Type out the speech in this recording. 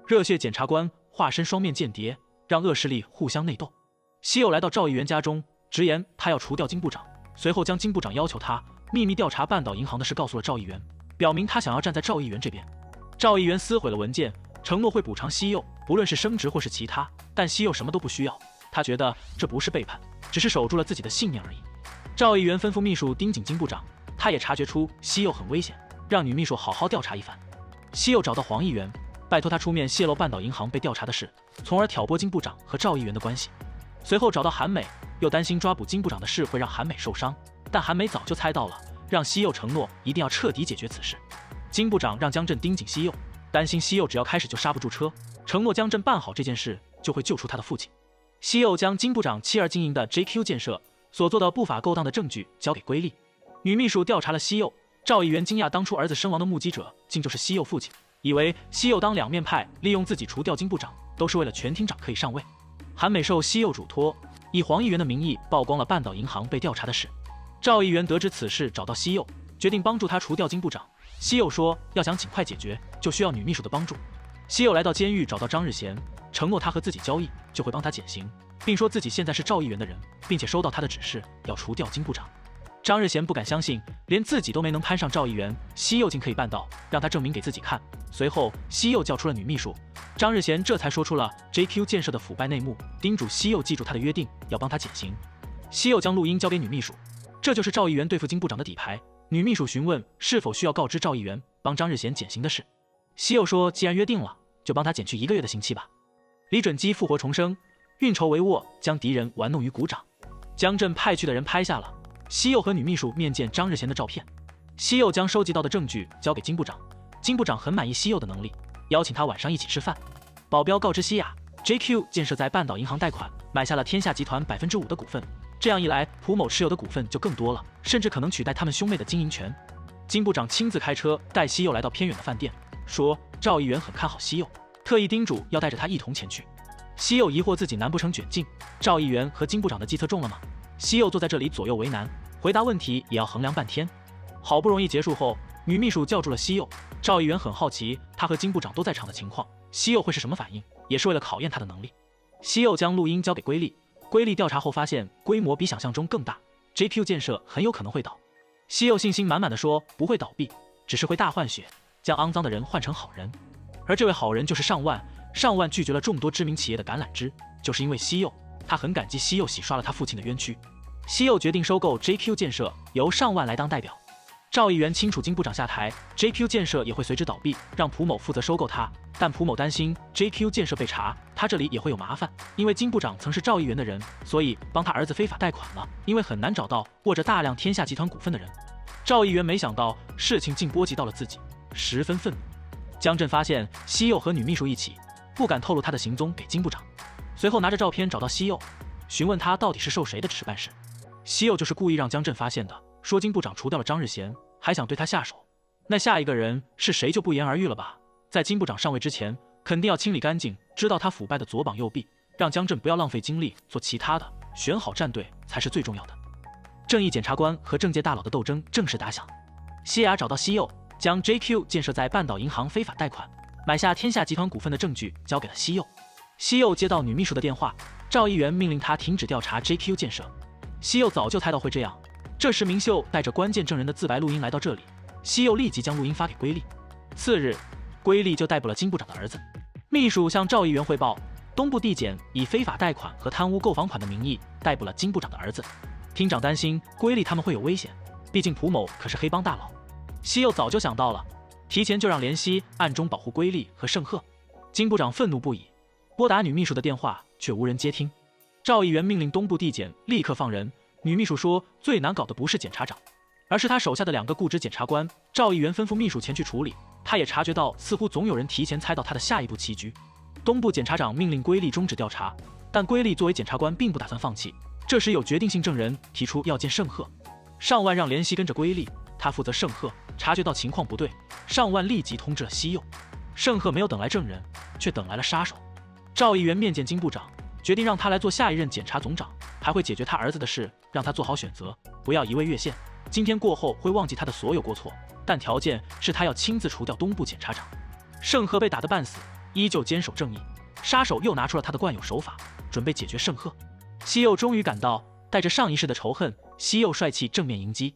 热血检察官化身双面间谍，让恶势力互相内斗。西柚来到赵议员家中，直言他要除掉金部长，随后将金部长要求他秘密调查半岛银行的事告诉了赵议员，表明他想要站在赵议员这边。赵议员撕毁了文件，承诺会补偿西柚，不论是升职或是其他，但西柚什么都不需要。他觉得这不是背叛，只是守住了自己的信念而已。赵议员吩咐秘书盯紧金部长，他也察觉出西柚很危险，让女秘书好好调查一番。西柚找到黄议员，拜托他出面泄露半岛银行被调查的事，从而挑拨金部长和赵议员的关系。随后找到韩美，又担心抓捕金部长的事会让韩美受伤，但韩美早就猜到了，让西柚承诺一定要彻底解决此事。金部长让江振盯紧西柚，担心西柚只要开始就刹不住车，承诺江振办好这件事就会救出他的父亲。西柚将金部长妻儿经营的 JQ 建设所做的不法勾当的证据交给瑰丽。女秘书调查了西柚，赵议员惊讶当初儿子身亡的目击者竟就是西柚父亲，以为西柚当两面派，利用自己除掉金部长都是为了全厅长可以上位。韩美受西柚嘱托，以黄议员的名义曝光了半岛银行被调查的事。赵议员得知此事，找到西柚，决定帮助他除掉金部长。西柚说要想尽快解决，就需要女秘书的帮助。西柚来到监狱，找到张日贤，承诺他和自己交易就会帮他减刑，并说自己现在是赵议员的人，并且收到他的指示要除掉金部长。张日贤不敢相信，连自己都没能攀上赵议员，西柚竟可以办到，让他证明给自己看。随后西柚叫出了女秘书，张日贤这才说出了 JQ 建设的腐败内幕，叮嘱西柚记住他的约定，要帮他减刑。西柚将录音交给女秘书，这就是赵议员对付金部长的底牌。女秘书询问是否需要告知赵议员帮张日贤减刑的事，西柚说既然约定了，就帮他减去1个月的刑期吧。李准基复活重生，运筹帷幄，将敌人玩弄于股掌。江振派去的人拍下了西柚和女秘书面见张日贤的照片。西柚将收集到的证据交给金部长，金部长很满意西柚的能力，邀请他晚上一起吃饭。保镖告知西雅 ，JQ 建设在半岛银行贷款，买下了天下集团5%的股份。这样一来，蒲某持有的股份就更多了，甚至可能取代他们兄妹的经营权。金部长亲自开车带西柚来到偏远的饭店，说赵议员很看好西柚，特意叮嘱要带着他一同前去。西柚疑惑自己难不成卷进赵议员和金部长的计策中了吗？西柚坐在这里左右为难，回答问题也要衡量半天。好不容易结束后，女秘书叫住了西柚。赵议员很好奇他和金部长都在场的情况，西柚会是什么反应，也是为了考验他的能力。西柚将录音交给瑰丽，瑰丽调查后发现规模比想象中更大， JQ 建设很有可能会倒。西柚信心满满的说不会倒闭，只是会大换血，将肮脏的人换成好人。而这位好人就是上万。上万拒绝了众多知名企业的橄榄枝，就是因为西柚，他很感激西柚洗刷了他父亲的冤屈。西柚决定收购 JQ 建设，由上万来当代表。赵议员清楚金部长下台， JQ 建设也会随之倒闭，让蒲某负责收购它。但蒲某担心 JQ 建设被查，他这里也会有麻烦，因为金部长曾是赵议员的人，所以帮他儿子非法贷款了，因为很难找到握着大量天下集团股份的人。赵议员没想到事情竟波及到了自己，十分愤怒。江振发现西柚和女秘书一起，不敢透露他的行踪给金部长，随后拿着照片找到西柚，询问他到底是受谁的指示办事。西柚就是故意让江振发现的，说金部长除掉了张日贤，还想对他下手。那下一个人是谁就不言而喻了吧。在金部长上位之前，肯定要清理干净，知道他腐败的左膀右臂，让江振不要浪费精力做其他的，选好战队才是最重要的。正义检察官和政界大佬的斗争正式打响。西雅找到西柚，将 JQ 建设在半岛银行非法贷款，买下天下集团股份的证据交给了西柚。西柚接到女秘书的电话，赵议员命令他停止调查 JQ 建设。西柚早就猜到会这样，这时明秀带着关键证人的自白录音来到这里，西柚立即将录音发给瑰丽。次日，瑰丽就逮捕了金部长的儿子。秘书向赵议员汇报，东部地检以非法贷款和贪污购房款的名义逮捕了金部长的儿子。厅长担心瑰丽他们会有危险，毕竟蒲某可是黑帮大佬。西柚早就想到了，提前就让怜惜暗中保护瑰丽和盛赫。金部长愤怒不已，拨打女秘书的电话却无人接听。赵议员命令东部地检立刻放人。女秘书说最难搞的不是检察长，而是他手下的2个固执检察官。赵议员吩咐秘书前去处理，他也察觉到似乎总有人提前猜到他的下一步棋局。东部检察长命令瑰丽终止调查，但瑰丽作为检察官并不打算放弃。这时有决定性证人提出要见盛赫，上万让怜惜跟着瑰丽，他负责盛赫。察觉到情况不对，上万立即通知了西柚。盛赫没有等来证人，却等来了杀手。赵议员面见金部长，决定让他来做下一任检察总长，还会解决他儿子的事，让他做好选择，不要一味越线。今天过后会忘记他的所有过错，但条件是他要亲自除掉东部检察长。盛赫被打得半死，依旧坚守正义。杀手又拿出了他的惯有手法，准备解决圣鹤。西柚终于赶到，带着上一世的仇恨，西柚帅气正面迎击。